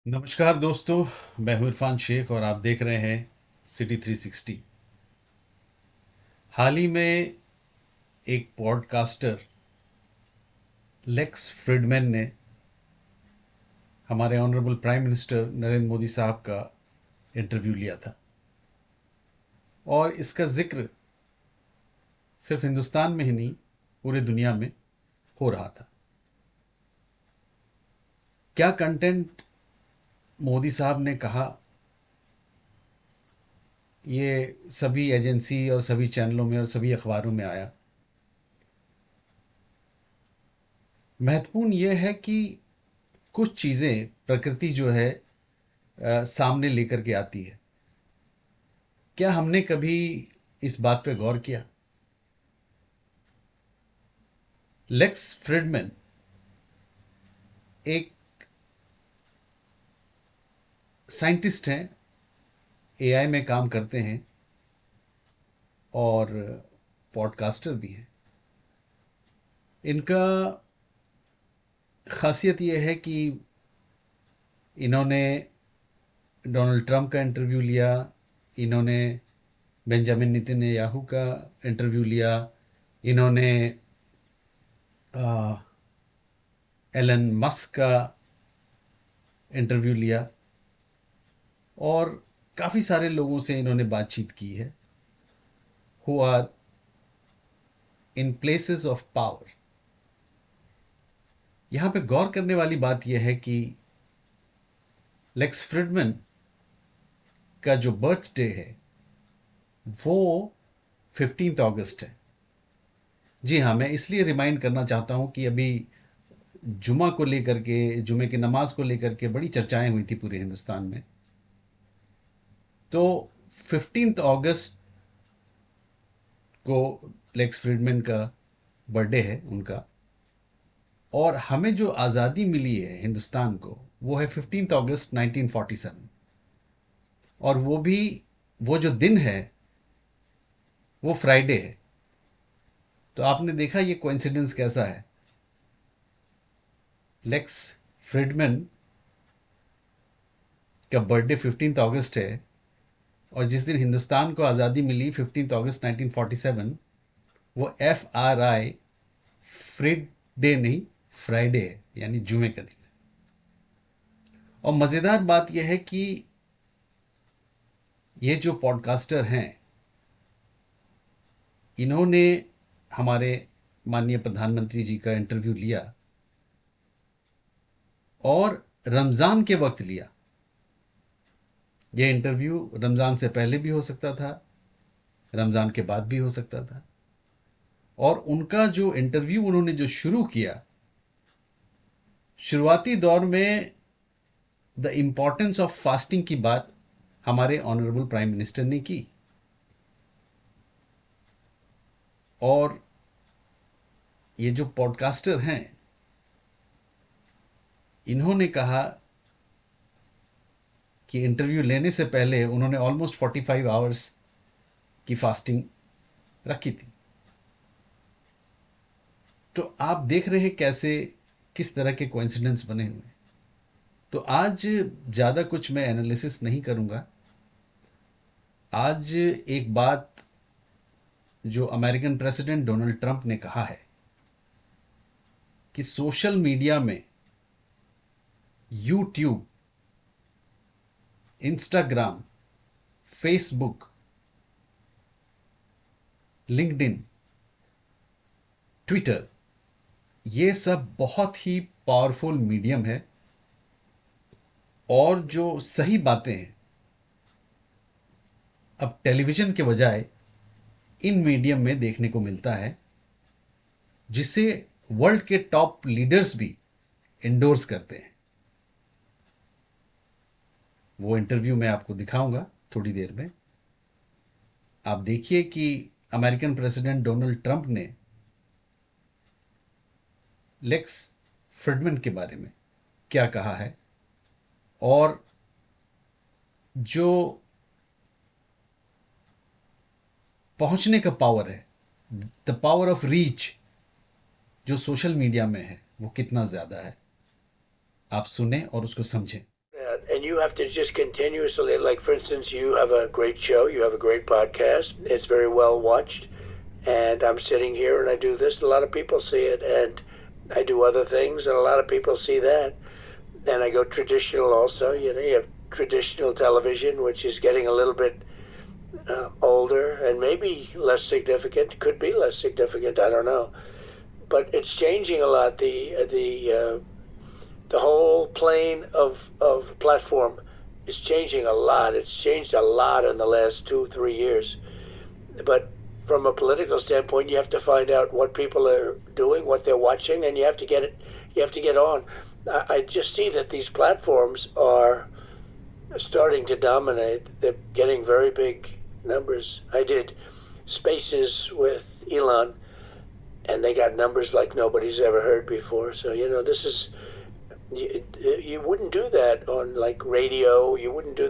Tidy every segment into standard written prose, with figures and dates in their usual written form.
नमस्कार दोस्तों। मैं हूं इरफान शेख और आप देख रहे हैं सिटी 360। हाल ही में एक पॉडकास्टर लेक्स फ्रिडमैन ने हमारे honourable prime minister Narendra Modi साहब का इंटरव्यू लिया था और इसका जिक्र सिर्फ हिंदुस्तान में ही नहीं, पूरे दुनिया में हो रहा था। क्या कंटेंट मोदी साहब ने कहा, ये सभी एजेंसी और सभी चैनलों में और सभी अखबारों में आया। महत्वपूर्ण यह है कि कुछ चीज़ें प्रकृति जो है सामने लेकर के आती है। क्या हमने कभी इस बात पे गौर किया? लेक्स फ्रिडमैन एक साइंटिस्ट हैं, एआई में काम करते हैं और पॉडकास्टर भी हैं। इनका खासियत यह है कि इन्होंने डोनाल्ड ट्रंप का इंटरव्यू लिया, इन्होंने बेंजामिन नेतन्याहू का इंटरव्यू लिया, इन्होंने एलन मस्क का इंटरव्यू लिया और काफ़ी सारे लोगों से इन्होंने बातचीत की है who are in places of power. यहाँ पे गौर करने वाली बात यह है कि लेक्स फ्रिडमैन का जो बर्थडे है वो 15 अगस्त है। जी हाँ, मैं इसलिए रिमाइंड करना चाहता हूँ कि अभी जुमा को लेकर के, जुमे की नमाज को लेकर के बड़ी चर्चाएं हुई थी पूरे हिंदुस्तान में। तो 15 अगस्त को लेक्स फ्रिडमैन का बर्थडे है उनका, और हमें जो आज़ादी मिली है हिंदुस्तान को वो है 15 अगस्त 1947। और वो भी, वो जो दिन है वो फ्राइडे है। तो आपने देखा ये कोइंसिडेंस कैसा है। लेक्स फ्रिडमैन का बर्थडे 15 अगस्त है और जिस दिन हिंदुस्तान को आज़ादी मिली 15 अगस्त 1947, वो FRI, फ्रिड डे नहीं, फ्राइडे है, यानी जुमे का दिन है। और मज़ेदार बात यह है कि ये जो पॉडकास्टर हैं, इन्होंने हमारे माननीय प्रधानमंत्री जी का इंटरव्यू लिया और रमज़ान के वक्त लिया। यह इंटरव्यू रमज़ान से पहले भी हो सकता था, रमज़ान के बाद भी हो सकता था। और उनका जो इंटरव्यू उन्होंने जो शुरू किया, शुरुआती दौर में द इम्पॉर्टेंस ऑफ फास्टिंग की बात हमारे ऑनरेबल प्राइम मिनिस्टर ने की। और ये जो पॉडकास्टर हैं, इन्होंने कहा कि इंटरव्यू लेने से पहले उन्होंने ऑलमोस्ट 45 आवर्स की फास्टिंग रखी थी। तो आप देख रहे हैं कैसे, किस तरह के कोइंसिडेंस बने हुए हैं। तो आज ज़्यादा कुछ मैं एनालिसिस नहीं करूंगा। आज एक बात जो अमेरिकन प्रेसिडेंट डोनाल्ड ट्रंप ने कहा है कि सोशल मीडिया में YouTube, Instagram, Facebook, LinkedIn, Twitter, ये सब बहुत ही पावरफुल मीडियम है और जो सही बातें हैं अब टेलीविज़न के बजाय इन मीडियम में देखने को मिलता है, जिसे वर्ल्ड के टॉप लीडर्स भी इंडोर्स करते हैं। वो इंटरव्यू मैं आपको दिखाऊंगा थोड़ी देर में। आप देखिए कि अमेरिकन प्रेसिडेंट डोनाल्ड ट्रंप ने लेक्स फ्रिडमैन के बारे में क्या कहा है और जो पहुंचने का पावर है, द पावर ऑफ रीच जो सोशल मीडिया में है, वो कितना ज़्यादा है। आप सुने और उसको समझें। you have to just continuously, like for instance, you have a great show, you have a great podcast, it's very well watched, and I'm sitting here and I do this, a lot of people see it, and I do other things and a lot of people see that. And I go traditional also, you know, you have traditional television, which is getting a little bit older and maybe less significant, could be less significant, I don't know. But it's changing a lot. The whole plane of platform is changing a lot. It's changed a lot in the last 2-3 years. But from a political standpoint, you have to find out what people are doing, what they're watching, and you have to get it. You have to get on. I just see that these platforms are starting to dominate. They're getting very big numbers. I did Spaces with Elon, and they got numbers like nobody's ever heard before. So, you know, this is, you wouldn't do that on like radio. You wouldn't do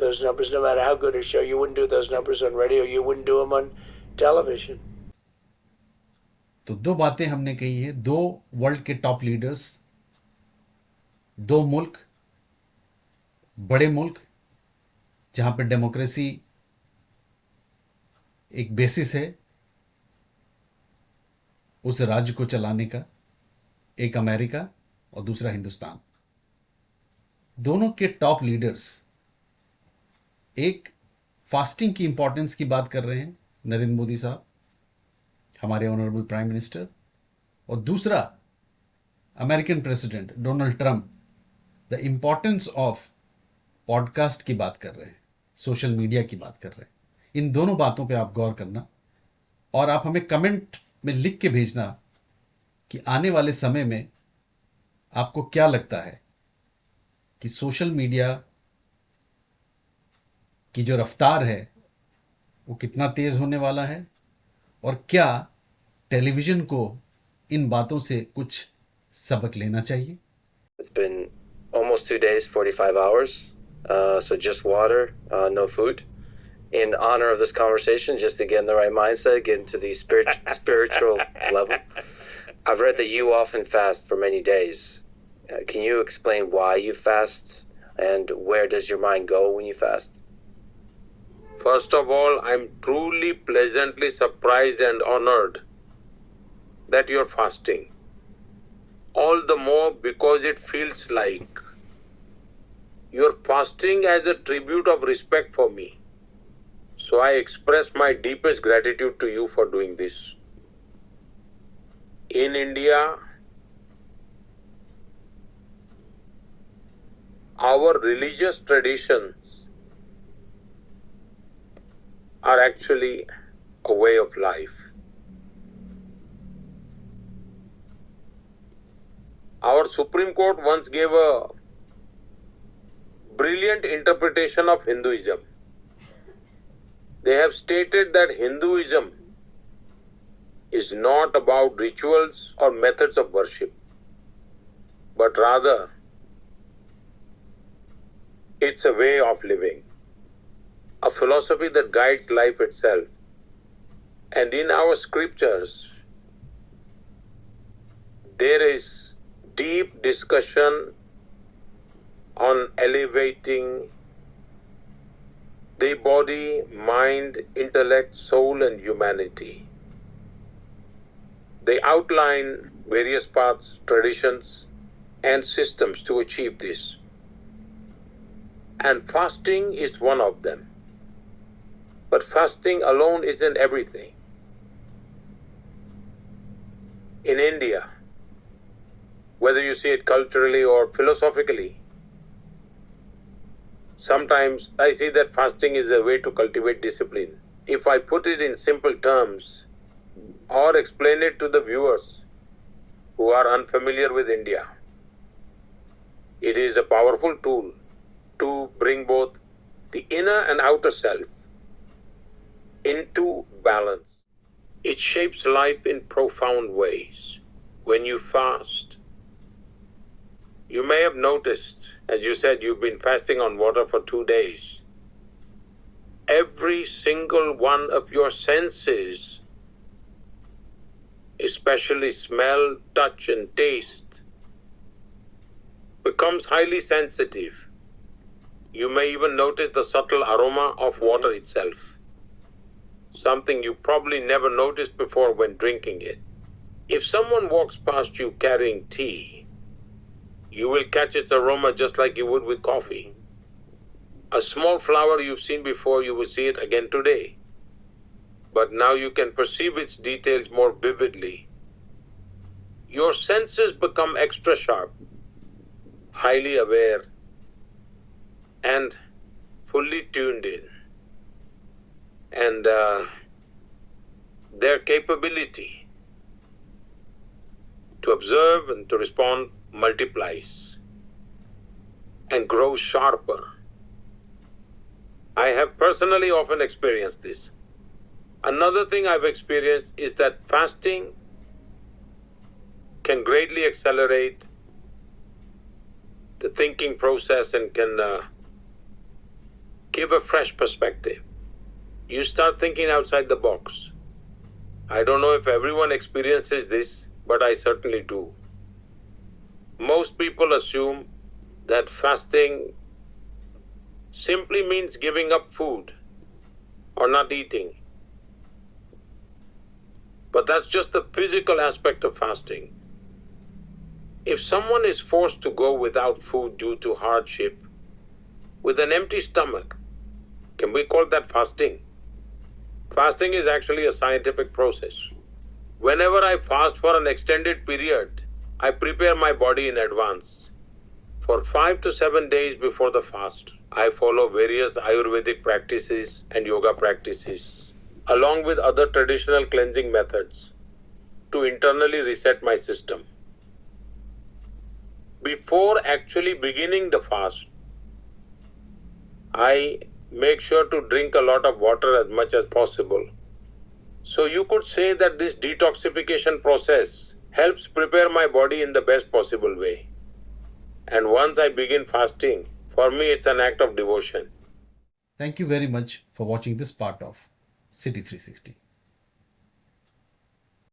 those numbers, no matter how good a show. You wouldn't do those numbers on radio. You wouldn't do them on television. तो दो बातें हमने कही है, दो world के top leaders, दो मुल्क, बड़े मुल्क जहां पर डेमोक्रेसी एक बेसिस है उस राज्य को चलाने का, एक अमेरिका और दूसरा हिंदुस्तान। दोनों के टॉप लीडर्स एक फास्टिंग की इंपॉर्टेंस की बात कर रहे हैं, नरेंद्र मोदी साहब, हमारे ऑनरेबल प्राइम मिनिस्टर, और दूसरा American president Donald Trump the importance of podcast की बात कर रहे हैं, सोशल मीडिया की बात कर रहे हैं। इन दोनों बातों पे आप गौर करना और आप हमें कमेंट में लिख के भेजना कि आने वाले समय में आपको क्या लगता है कि सोशल मीडिया की जो रफ्तार है वो कितना तेज होने वाला है, और क्या टेलीविजन को इन बातों से कुछ सबक लेना चाहिए। It's been almost 2 days, 45 hours, so just water, no food. In honor of this conversation, just to get in the right mindset, get into the spiritual level. I've read that you often fast for many days. Can you explain why you fast, and where does your mind go when you fast? First of all, I'm truly pleasantly surprised and honored that you're fasting. All the more because it feels like you're fasting as a tribute of respect for me. So I express my deepest gratitude to you for doing this. In India, our religious traditions are actually a way of life. Our Supreme Court once gave a brilliant interpretation of Hinduism. They have stated that Hinduism is not about rituals or methods of worship, but rather it's a way of living, a philosophy that guides life itself. And in our scriptures, there is deep discussion on elevating the body, mind, intellect, soul, and humanity. They outline various paths, traditions, and systems to achieve this. And fasting is one of them. But fasting alone isn't everything. In India, whether you see it culturally or philosophically, sometimes I see that fasting is a way to cultivate discipline. If I put it in simple terms or explain it to the viewers who are unfamiliar with India, it is a powerful tool to bring both the inner and outer self into balance. It shapes life in profound ways. When you fast, you may have noticed, as you said, you've been fasting on water for 2 days. Every single one of your senses, especially smell, touch, and taste, becomes highly sensitive. You may even notice the subtle aroma of water itself, something you probably never noticed before when drinking it. If someone walks past you carrying tea, you will catch its aroma just like you would with coffee. A small flower you've seen before, you will see it again today. But now you can perceive its details more vividly. Your senses become extra sharp, highly aware, and fully tuned in. And their capability to observe and to respond multiplies and grows sharper. I have personally often experienced this. Another thing I've experienced is that fasting can greatly accelerate the thinking process and can give a fresh perspective. You start thinking outside the box. I don't know if everyone experiences this, but I certainly do. Most people assume that fasting simply means giving up food or not eating. But that's just the physical aspect of fasting. If someone is forced to go without food due to hardship, with an empty stomach, can we call that fasting? Fasting is actually a scientific process. Whenever I fast for an extended period, I prepare my body in advance. For 5 to 7 days before the fast, I follow various Ayurvedic practices and yoga practices, along with other traditional cleansing methods, to internally reset my system. Before actually beginning the fast, I make sure to drink a lot of water as much as possible. So you could say that this detoxification process helps prepare my body in the best possible way. And once I begin fasting, for me it's an act of devotion. Thank you very much for watching this part of City 360.